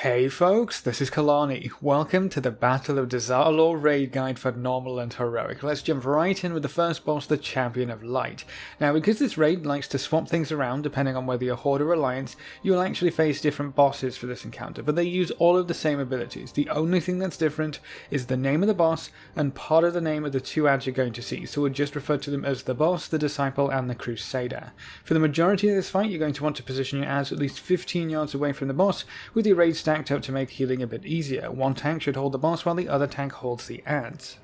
Hey folks, this is Kelani. Welcome to the Battle of Dazar'alor raid guide for normal and heroic. Let's jump right in with the first boss, the Champion of Light. Now, because this raid likes to swap things around depending on whether you're Horde or Alliance, you will actually face different bosses for this encounter, but they use all of the same abilities. The only thing that's different is the name of the boss and part of the name of the two ads you're going to see, so we'll just refer to them as the boss, the disciple, and the Crusader. For the majority of this fight, you're going to want to position your ads at least 15 yards away from the boss, with your raid stacked up to make healing a bit easier. One tank should hold the boss while the other tank holds the ads.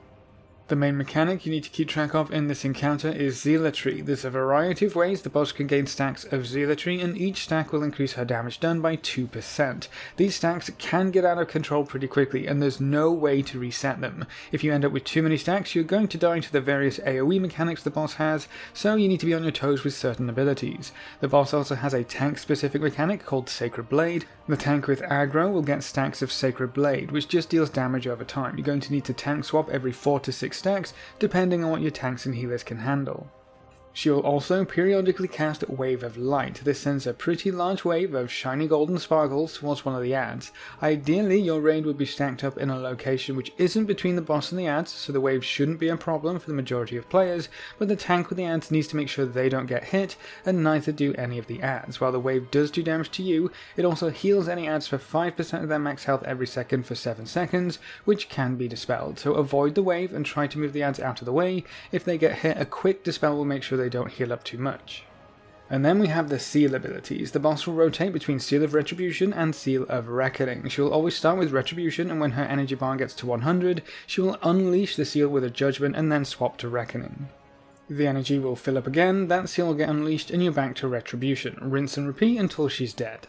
The main mechanic you need to keep track of in this encounter is Zealotry. There's a variety of ways the boss can gain stacks of Zealotry, and each stack will increase her damage done by 2%. These stacks can get out of control pretty quickly, and there's no way to reset them. If you end up with too many stacks, you're going to die to the various AoE mechanics the boss has, so you need to be on your toes with certain abilities. The boss also has a tank-specific mechanic called Sacred Blade. The tank with aggro will get stacks of Sacred Blade, which just deals damage over time. You're going to need to tank swap every 4 to 6 stacks, depending on what your tanks and healers can handle. She will also periodically cast Wave of Light. This sends a pretty large wave of shiny golden sparkles towards one of the ads. Ideally, your raid would be stacked up in a location which isn't between the boss and the ads, so the wave shouldn't be a problem for the majority of players, but the tank with the ads needs to make sure they don't get hit, and neither do any of the ads. While the wave does do damage to you, it also heals any ads for 5% of their max health every second for 7 seconds, which can be dispelled, so avoid the wave and try to move the ads out of the way. If they get hit, a quick dispel will make sure they don't heal up too much. And then we have the Seal abilities. The boss will rotate between Seal of Retribution and Seal of Reckoning. She will always start with Retribution, and when her energy bar gets to 100, she will unleash the seal with a Judgment and then swap to Reckoning. The energy will fill up again, that seal will get unleashed, and you're back to Retribution. Rinse and repeat until she's dead.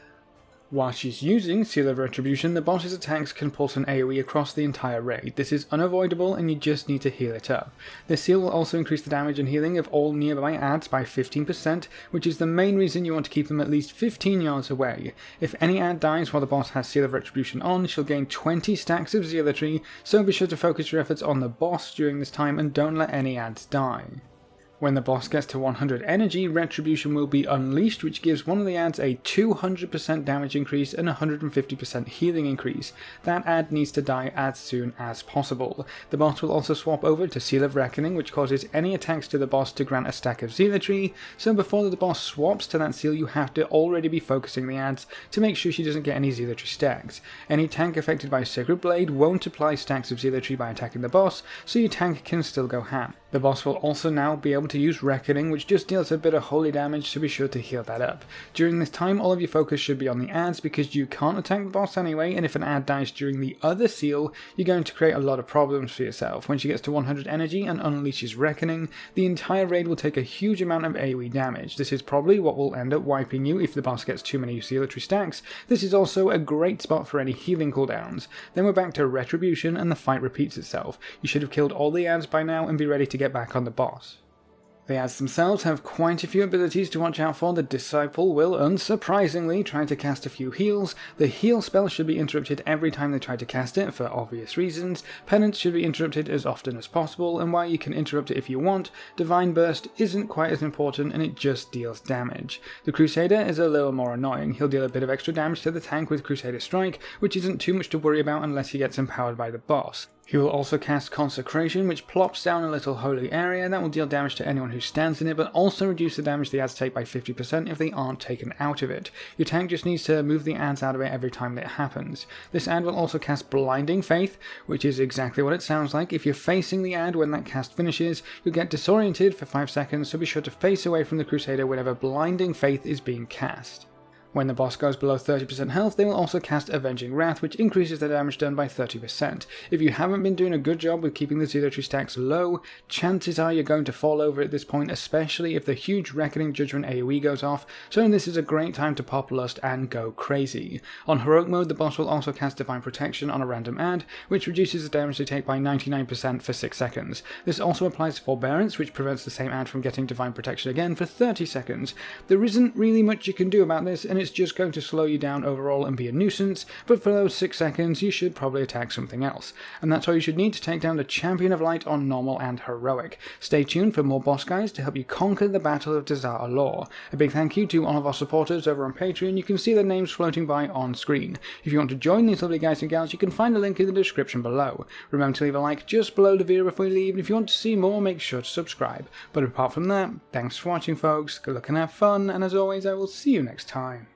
While she's using Seal of Retribution, the boss's attacks can pulse an AoE across the entire raid. This is unavoidable and you just need to heal it up. The seal will also increase the damage and healing of all nearby ads by 15%, which is the main reason you want to keep them at least 15 yards away. If any ad dies while the boss has Seal of Retribution on, she'll gain 20 stacks of Zealotry, so be sure to focus your efforts on the boss during this time and don't let any ads die. When the boss gets to 100 energy, Retribution will be unleashed, which gives one of the ads a 200% damage increase and 150% healing increase. That ad needs to die as soon as possible. The boss will also swap over to Seal of Reckoning, which causes any attacks to the boss to grant a stack of Zealotry, so before the boss swaps to that seal you have to already be focusing the ads to make sure she doesn't get any Zealotry stacks. Any tank affected by Sacred Blade won't apply stacks of Zealotry by attacking the boss, so your tank can still go ham. The boss will also now be able to use Reckoning, which just deals a bit of holy damage, so be sure to heal that up. During this time, all of your focus should be on the ads because you can't attack the boss anyway, and if an ad dies during the other seal, you're going to create a lot of problems for yourself. When she gets to 100 energy and unleashes Reckoning, the entire raid will take a huge amount of AoE damage. This is probably what will end up wiping you if the boss gets too many Zealotry stacks. This is also a great spot for any healing cooldowns. Then we're back to Retribution and the fight repeats itself. You should have killed all the ads by now and be ready to get back on the boss. The ads themselves have quite a few abilities to watch out for. The Disciple will, unsurprisingly, try to cast a few heals. The heal spell should be interrupted every time they try to cast it, for obvious reasons. Penance should be interrupted as often as possible, and while you can interrupt it if you want, Divine Burst isn't quite as important and it just deals damage. The Crusader is a little more annoying. He'll deal a bit of extra damage to the tank with Crusader Strike, which isn't too much to worry about unless he gets empowered by the boss. He will also cast Consecration, which plops down a little holy area that will deal damage to anyone who stands in it, but also reduce the damage the ads take by 50% if they aren't taken out of it. Your tank just needs to move the ads out of it every time that it happens. This ad will also cast Blinding Faith, which is exactly what it sounds like. If you're facing the ad when that cast finishes, you'll get disoriented for 5 seconds, so be sure to face away from the Crusader whenever Blinding Faith is being cast. When the boss goes below 30% health, they will also cast Avenging Wrath, which increases the damage done by 30%. If you haven't been doing a good job with keeping the Zealotry stacks low, chances are you're going to fall over at this point, especially if the huge Reckoning Judgment AoE goes off, so this is a great time to pop Lust and go crazy. On Heroic mode, the boss will also cast Divine Protection on a random ad, which reduces the damage they take by 99% for 6 seconds. This also applies to Forbearance, which prevents the same ad from getting Divine Protection again for 30 seconds. There isn't really much you can do about this, and and it's just going to slow you down overall and be a nuisance, but for those 6 seconds you should probably attack something else. And that's all you should need to take down the Champion of Light on normal and heroic. Stay tuned for more boss guides to help you conquer the Battle of Dazar'alor. A big thank you to all of our supporters over on Patreon. You can see their names floating by on screen. If you want to join these lovely guys and gals, you can find a link in the description below. Remember to leave a like just below the video before you leave, and if you want to see more, make sure to subscribe. But apart from that, thanks for watching folks, good luck and have fun, and as always I will see you next time.